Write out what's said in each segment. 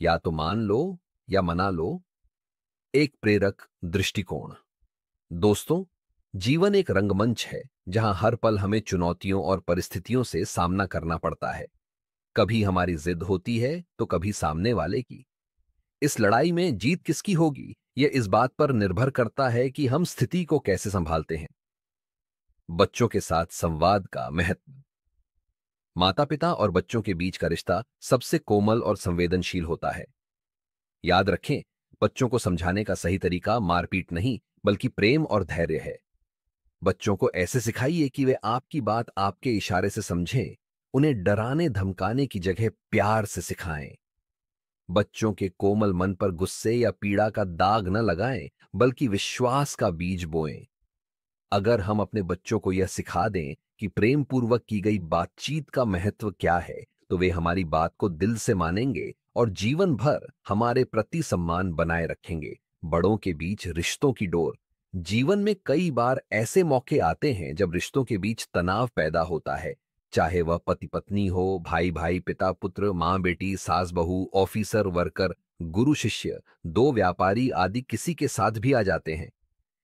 या तो मान लो या मना लो। एक प्रेरक दृष्टिकोण। दोस्तों, जीवन एक रंगमंच है जहां हर पल हमें चुनौतियों और परिस्थितियों से सामना करना पड़ता है। कभी हमारी जिद होती है तो कभी सामने वाले की। इस लड़ाई में जीत किसकी होगी, यह इस बात पर निर्भर करता है कि हम स्थिति को कैसे संभालते हैं। बच्चों के साथ संवाद का महत्व। माता पिता और बच्चों के बीच का रिश्ता सबसे कोमल और संवेदनशील होता है। याद रखें, बच्चों को समझाने का सही तरीका मारपीट नहीं, बल्कि प्रेम और धैर्य है। बच्चों को ऐसे सिखाइए कि वे आपकी बात आपके इशारे से समझें। उन्हें डराने धमकाने की जगह प्यार से सिखाएं। बच्चों के कोमल मन पर गुस्से या पीड़ा का दाग न लगाएं, बल्कि विश्वास का बीज बोएं। अगर हम अपने बच्चों को यह सिखा दें कि प्रेम पूर्वक की गई बातचीत का महत्व क्या है, तो वे हमारी बात को दिल से मानेंगे और जीवन भर हमारे प्रति सम्मान बनाए रखेंगे। बड़ों के बीच रिश्तों की डोर। जीवन में कई बार ऐसे मौके आते हैं जब रिश्तों के बीच तनाव पैदा होता है। चाहे वह पति पत्नी हो, भाई भाई, पिता पुत्र, माँ बेटी, सास बहू, ऑफिसर वर्कर, गुरु शिष्य, दो व्यापारी आदि किसी के साथ भी आ जाते हैं।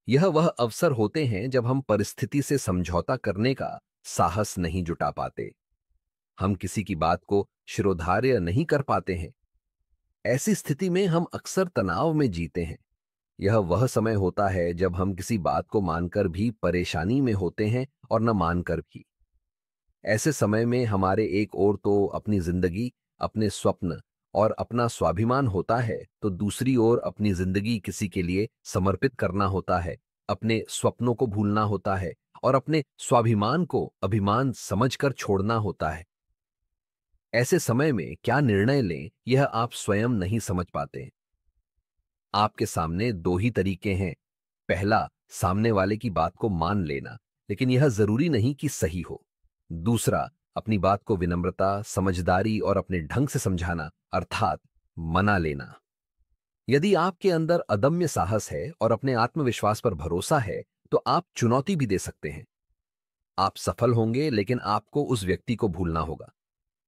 यह वह अवसर होते हैं जब हम परिस्थिति से समझौता करने का साहस नहीं जुटा पाते। हम किसी की बात को शिरोधार्य नहीं कर पाते हैं। ऐसी स्थिति में हम अक्सर तनाव में जीते हैं। यह वह समय होता है जब हम किसी बात को मानकर भी परेशानी में होते हैं और न मानकर भी। ऐसे समय में हमारे एक ओर तो अपनी जिंदगी, अपने स्वप्न और अपना स्वाभिमान होता है, तो दूसरी ओर अपनी जिंदगी किसी के लिए समर्पित करना होता है। अपने स्वप्नों को भूलना होता है और अपने स्वाभिमान को अभिमान समझकर छोड़ना होता है। ऐसे समय में क्या निर्णय लें, यह आप स्वयं नहीं समझ पाते। आपके सामने दो ही तरीके हैं। पहला, सामने वाले की बात को मान लेना, लेकिन यह जरूरी नहीं कि सही हो। दूसरा, अपनी बात को विनम्रता, समझदारी और अपने ढंग से समझाना, अर्थात मना लेना। यदि आपके अंदर अदम्य साहस है और अपने आत्मविश्वास पर भरोसा है, तो आप चुनौती भी दे सकते हैं। आप सफल होंगे, लेकिन आपको उस व्यक्ति को भूलना होगा।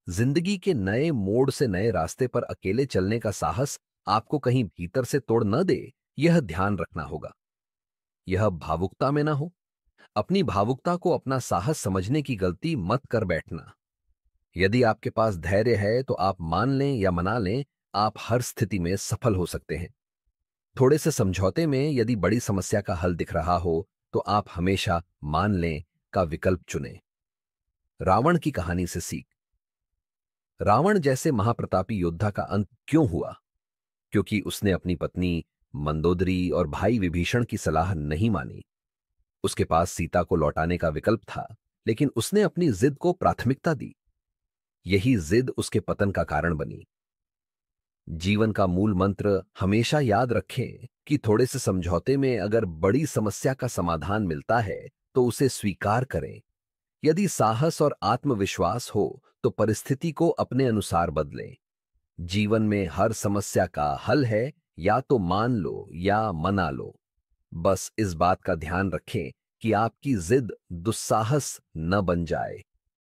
जिंदगी के नए मोड़ से नए रास्ते पर अकेले चलने का साहस आपको कहीं भीतर से तोड़ न दे, यह ध्यान रखना होगा। यह भावुकता में ना हो। अपनी भावुकता को अपना साहस समझने की गलती मत कर बैठना। यदि आपके पास धैर्य है तो आप मान लें या मना लें, आप हर स्थिति में सफल हो सकते हैं। थोड़े से समझौते में यदि बड़ी समस्या का हल दिख रहा हो, तो आप हमेशा मान लें का विकल्प चुनें। रावण की कहानी से सीख। रावण जैसे महाप्रतापी योद्धा का अंत क्यों हुआ? क्योंकि उसने अपनी पत्नी मंदोदरी और भाई विभीषण की सलाह नहीं मानी। उसके पास सीता को लौटाने का विकल्प था, लेकिन उसने अपनी जिद को प्राथमिकता दी। यही जिद उसके पतन का कारण बनी। जीवन का मूल मंत्र हमेशा याद रखें कि थोड़े से समझौते में अगर बड़ी समस्या का समाधान मिलता है, तो उसे स्वीकार करें। यदि साहस और आत्मविश्वास हो, तो परिस्थिति को अपने अनुसार बदलें। जीवन में हर समस्या का हल है, या तो मान लो या मना लो। बस इस बात का ध्यान रखें कि आपकी जिद दुस्साहस न बन जाए।